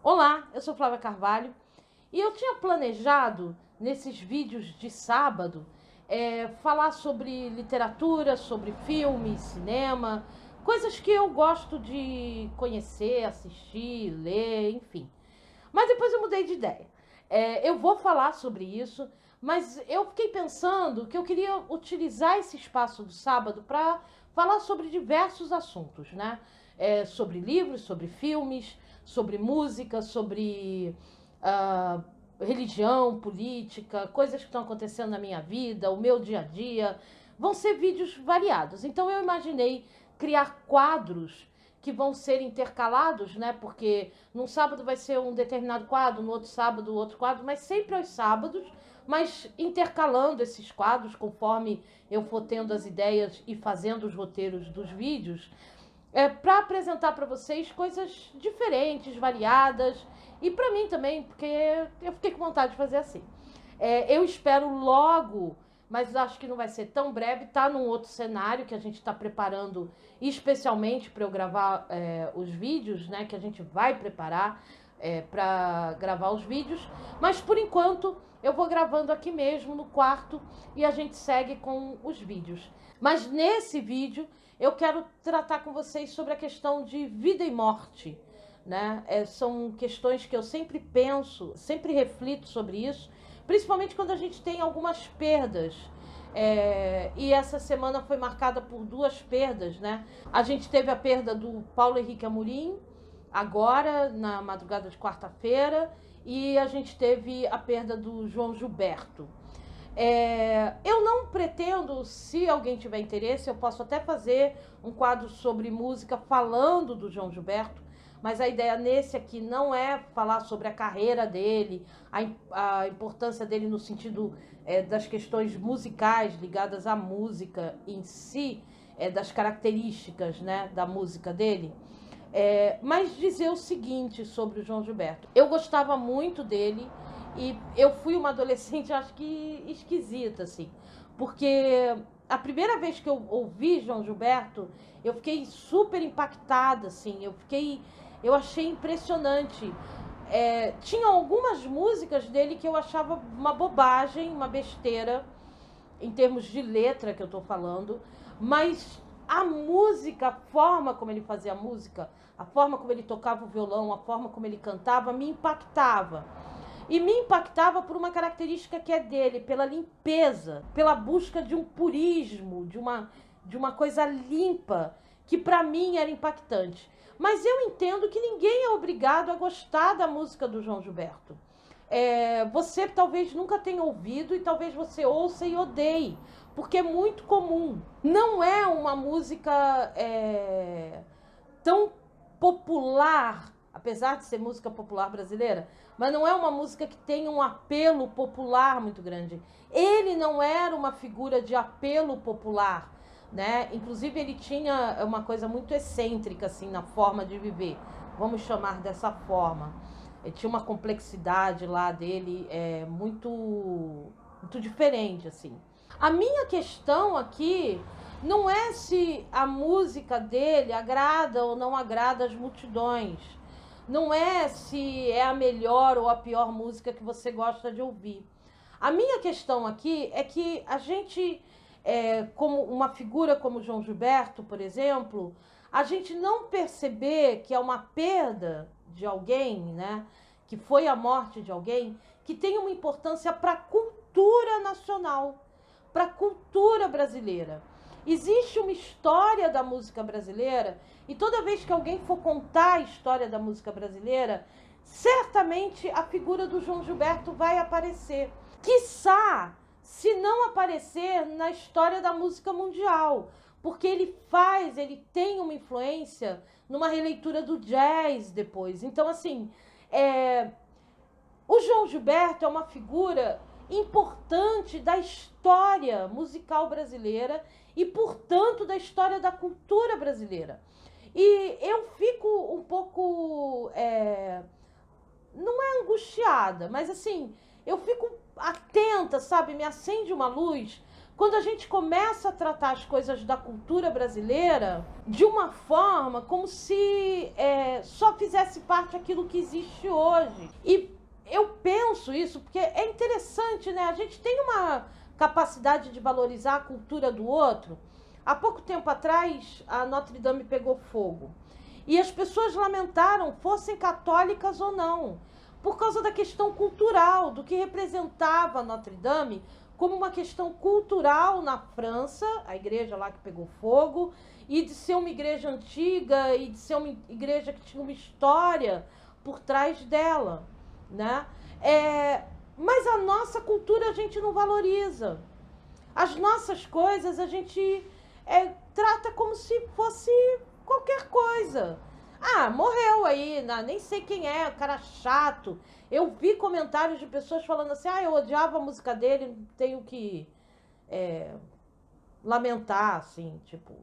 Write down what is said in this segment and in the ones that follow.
Olá, eu sou Flávia Carvalho e eu tinha planejado, nesses vídeos de sábado, falar sobre literatura, sobre filme, cinema, coisas que eu gosto de conhecer, assistir, ler, enfim. Mas depois eu mudei de ideia. Eu vou falar sobre isso, mas eu fiquei pensando que eu queria utilizar esse espaço do sábado para falar sobre diversos assuntos, né? Sobre livros, sobre filmes, sobre música, sobre ah, religião, política, coisas que estão acontecendo na minha vida, o meu dia a dia. Vão ser vídeos variados. Então eu imaginei criar quadros que vão ser intercalados, né? Porque num sábado vai ser um determinado quadro, no outro sábado outro quadro, mas sempre aos sábados, mas intercalando esses quadros conforme eu for tendo as ideias e fazendo os roteiros dos vídeos, para apresentar para vocês coisas diferentes, variadas, e para mim também, porque eu fiquei com vontade de fazer assim. Eu espero logo, mas acho que não vai ser tão breve, tá num outro cenário que a gente está preparando especialmente para eu gravar os vídeos, né? Que a gente vai preparar para gravar os vídeos, mas por enquanto eu vou gravando aqui mesmo no quarto e a gente segue com os vídeos. Mas nesse vídeo eu quero tratar com vocês sobre a questão de vida e morte, né? São questões que eu sempre penso, sempre reflito sobre isso, principalmente quando a gente tem algumas perdas. E essa semana foi marcada por duas perdas, né? A gente teve a perda do Paulo Henrique Amorim, agora, na madrugada de quarta-feira, e a gente teve a perda do João Gilberto. Eu não pretendo, se alguém tiver interesse, eu posso até fazer um quadro sobre música falando do João Gilberto, mas a ideia nesse aqui não é falar sobre a carreira dele, a importância dele no sentido das questões musicais ligadas à música em si, das características, né, da música dele. Mas dizer o seguinte sobre o João Gilberto. Eu gostava muito dele e eu fui uma adolescente, acho que esquisita, assim, porque a primeira vez que eu ouvi João Gilberto, eu fiquei super impactada, assim, eu achei impressionante. Tinha algumas músicas dele que eu achava uma bobagem, uma besteira, em termos de letra que eu tô falando, mas a música, a forma como ele fazia a música, a forma como ele tocava o violão, a forma como ele cantava, me impactava. E me impactava por uma característica que é dele, pela limpeza, pela busca de um purismo, de uma coisa limpa, que para mim era impactante. Mas eu entendo que ninguém é obrigado a gostar da música do João Gilberto. Você talvez nunca tenha ouvido e talvez você ouça e odeie, porque é muito comum. Não é uma música tão popular, apesar de ser música popular brasileira, mas não é uma música que tem um apelo popular muito grande. Ele não era uma figura de apelo popular, né? Inclusive ele tinha uma coisa muito excêntrica assim na forma de viver, vamos chamar dessa forma. Ele tinha uma complexidade lá dele muito diferente assim. A minha questão aqui não é se a música dele agrada ou não agrada as multidões. Não é se é a melhor ou a pior música que você gosta de ouvir. A minha questão aqui é que a gente, como uma figura como João Gilberto, por exemplo, a gente não perceber que é uma perda de alguém, né? Que foi a morte de alguém, que tem uma importância para a cultura nacional, para a cultura brasileira. Existe uma história da música brasileira e toda vez que alguém for contar a história da música brasileira, certamente a figura do João Gilberto vai aparecer. Quiçá, se não aparecer na história da música mundial, porque ele tem uma influência numa releitura do jazz depois. Então, assim, o João Gilberto é uma figura importante da história musical brasileira e, portanto, da história da cultura brasileira. E eu fico um pouco, não é angustiada, mas assim, eu fico atenta, sabe? Me acende uma luz quando a gente começa a tratar as coisas da cultura brasileira de uma forma como se só fizesse parte aquilo que existe hoje. E eu penso isso porque é interessante, né? A gente tem uma capacidade de valorizar a cultura do outro. Há pouco tempo atrás, a Notre Dame pegou fogo. E as pessoas lamentaram, fossem católicas ou não, por causa da questão cultural, do que representava a Notre Dame como uma questão cultural na França, a igreja lá que pegou fogo, e de ser uma igreja antiga, e de ser uma igreja que tinha uma história por trás dela, né? Mas a nossa cultura a gente não valoriza. As nossas coisas a gente trata como se fosse qualquer coisa. Ah, morreu aí, nem sei quem é, cara chato. Eu vi comentários de pessoas falando assim, eu odiava a música dele, tenho que lamentar, assim, tipo,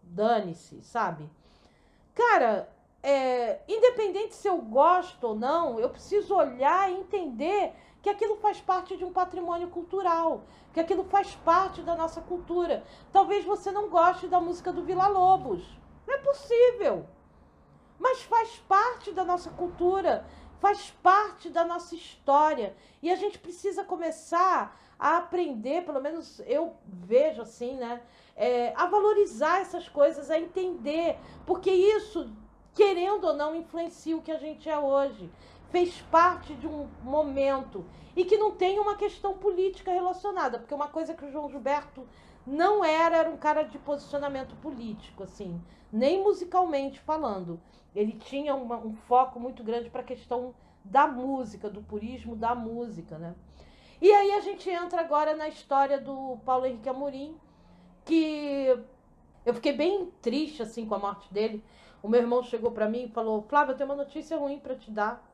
dane-se, sabe? Cara, independente se eu gosto ou não, eu preciso olhar e entender que aquilo faz parte de um patrimônio cultural, que aquilo faz parte da nossa cultura. Talvez você não goste da música do Villa-Lobos, não é possível, mas faz parte da nossa cultura, faz parte da nossa história, e a gente precisa começar a aprender, pelo menos eu vejo assim, né, a valorizar essas coisas, a entender, porque isso, querendo ou não, influencia o que a gente é hoje. Fez parte de um momento e que não tem uma questão política relacionada, porque uma coisa que o João Gilberto não era um cara de posicionamento político, assim, nem musicalmente falando. Ele tinha um foco muito grande para a questão da música, do purismo da música, né? E aí a gente entra agora na história do Paulo Henrique Amorim, que eu fiquei bem triste, assim, com a morte dele. O meu irmão chegou para mim e falou, Flávia, eu tenho uma notícia ruim para te dar.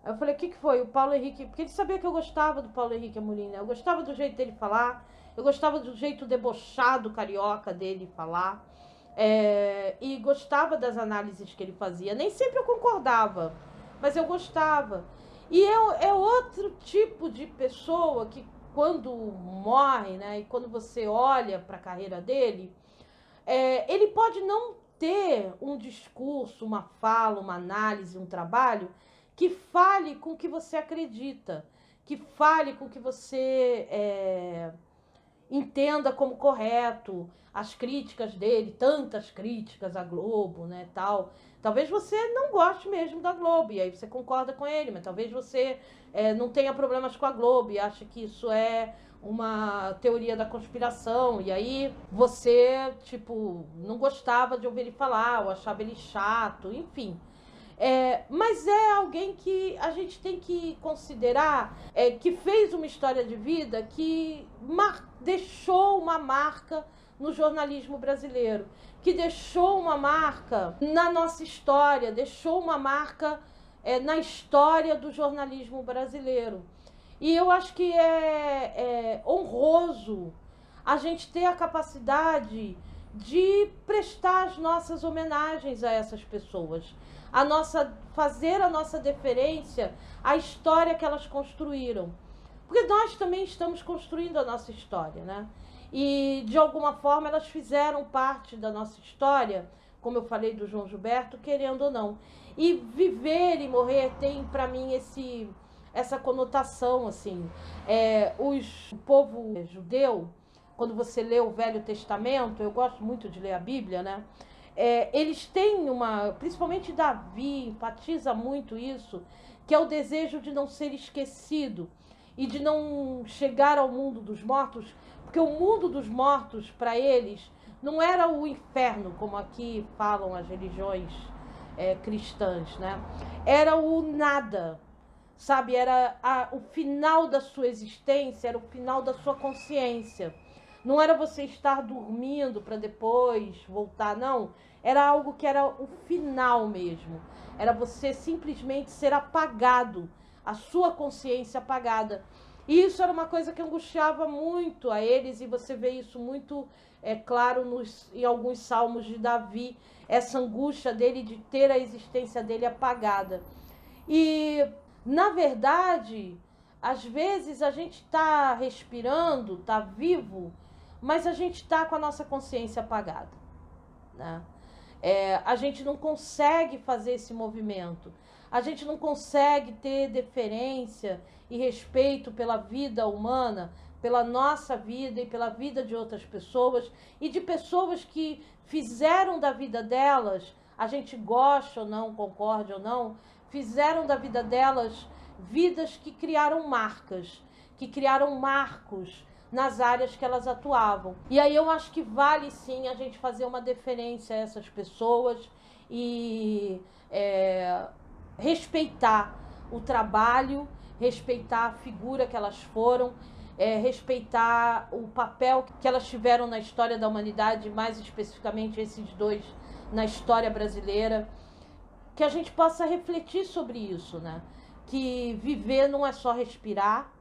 Aí eu falei, o que foi? O Paulo Henrique... Porque ele sabia que eu gostava do Paulo Henrique Amorim, né? Eu gostava do jeito dele falar, eu gostava do jeito debochado carioca dele falar, e gostava das análises que ele fazia. Nem sempre eu concordava, mas eu gostava. E é outro tipo de pessoa que, quando morre, né, e quando você olha para a carreira dele, ele pode não ter um discurso, uma fala, uma análise, um trabalho que fale com o que você acredita, que fale com o que você entenda como correto, as críticas dele, tantas críticas à Globo, né, tal. Talvez você não goste mesmo da Globo, e aí você concorda com ele, mas talvez você não tenha problemas com a Globo e acha que isso é uma teoria da conspiração, e aí você, tipo, não gostava de ouvir ele falar, ou achava ele chato, enfim. Mas é alguém que a gente tem que considerar que fez uma história de vida que deixou uma marca no jornalismo brasileiro, que deixou uma marca na nossa história, deixou uma marca na história do jornalismo brasileiro. E eu acho que é honroso a gente ter a capacidade de prestar as nossas homenagens a essas pessoas, fazer a nossa deferência à história que elas construíram. Porque nós também estamos construindo a nossa história, né? E, de alguma forma, elas fizeram parte da nossa história, como eu falei do João Gilberto, querendo ou não. E viver e morrer tem, para mim, essa conotação, assim. O povo judeu, quando você lê o Velho Testamento, eu gosto muito de ler a Bíblia, né? Eles têm principalmente Davi enfatiza muito isso, que é o desejo de não ser esquecido e de não chegar ao mundo dos mortos, porque o mundo dos mortos, para eles, não era o inferno, como aqui falam as religiões cristãs, né? Era o nada, sabe? Era o final da sua existência, era o final da sua consciência. Não era você estar dormindo para depois voltar, não. Era algo que era o final mesmo. Era você simplesmente ser apagado, a sua consciência apagada. E isso era uma coisa que angustiava muito a eles, e você vê isso muito claro em alguns salmos de Davi, essa angústia dele de ter a existência dele apagada. E, na verdade, Às vezes a gente está respirando, está vivo, mas a gente está com a nossa consciência apagada, né? A gente não consegue fazer esse movimento, a gente não consegue ter deferência e respeito pela vida humana, pela nossa vida e pela vida de outras pessoas e de pessoas que fizeram da vida delas, a gente gosta ou não, concorde ou não, fizeram da vida delas vidas que criaram marcas, que criaram marcos nas áreas que elas atuavam. E aí eu acho que vale sim a gente fazer uma deferência a essas pessoas e respeitar o trabalho, respeitar a figura que elas foram, respeitar o papel que elas tiveram na história da humanidade, mais especificamente esses dois na história brasileira, que a gente possa refletir sobre isso, né? Que viver não é só respirar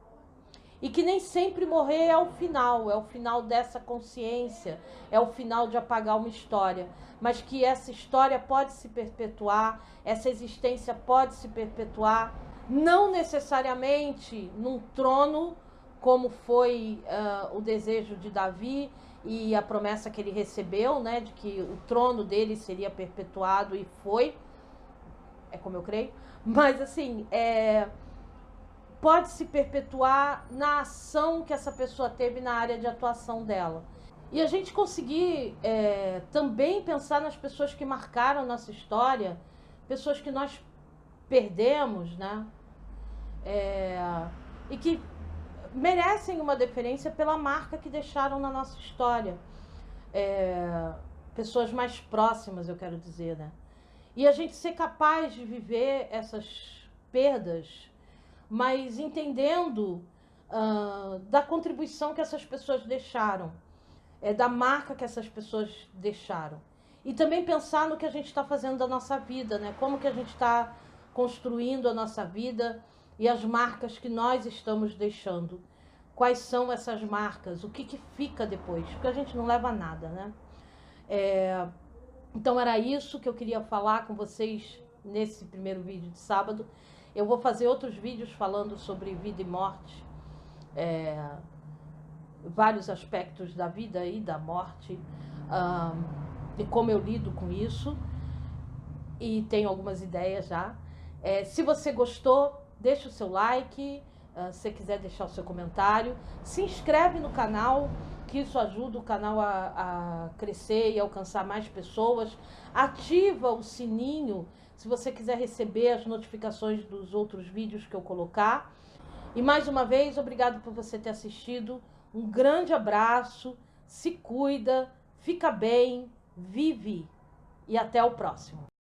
e que nem sempre morrer é o final dessa consciência, é o final de apagar uma história, mas que essa história pode se perpetuar, essa existência pode se perpetuar, não necessariamente num trono, como foi o desejo de Davi e a promessa que ele recebeu, né, de que o trono dele seria perpetuado, e foi, é como eu creio, mas assim, pode se perpetuar na ação que essa pessoa teve na área de atuação dela. E a gente conseguir também pensar nas pessoas que marcaram nossa história, pessoas que nós perdemos, né? E que merecem uma deferência pela marca que deixaram na nossa história. Pessoas mais próximas, eu quero dizer, né? E a gente ser capaz de viver essas perdas, mas entendendo da contribuição que essas pessoas deixaram, da marca que essas pessoas deixaram. E também pensar no que a gente está fazendo da nossa vida, né? Como que a gente está construindo a nossa vida e as marcas que nós estamos deixando. Quais são essas marcas? O que fica depois? Porque a gente não leva nada, né? Então era isso que eu queria falar com vocês nesse primeiro vídeo de sábado. Eu vou fazer outros vídeos falando sobre vida e morte, vários aspectos da vida e da morte, e como eu lido com isso, e tenho algumas ideias já. Se você gostou, deixa o seu like, se você quiser deixar o seu comentário, se inscreve no canal, que isso ajuda o canal a crescer e alcançar mais pessoas. Ativa o sininho se você quiser receber as notificações dos outros vídeos que eu colocar. E mais uma vez, obrigado por você ter assistido. Um grande abraço, se cuida, fica bem, vive e até o próximo.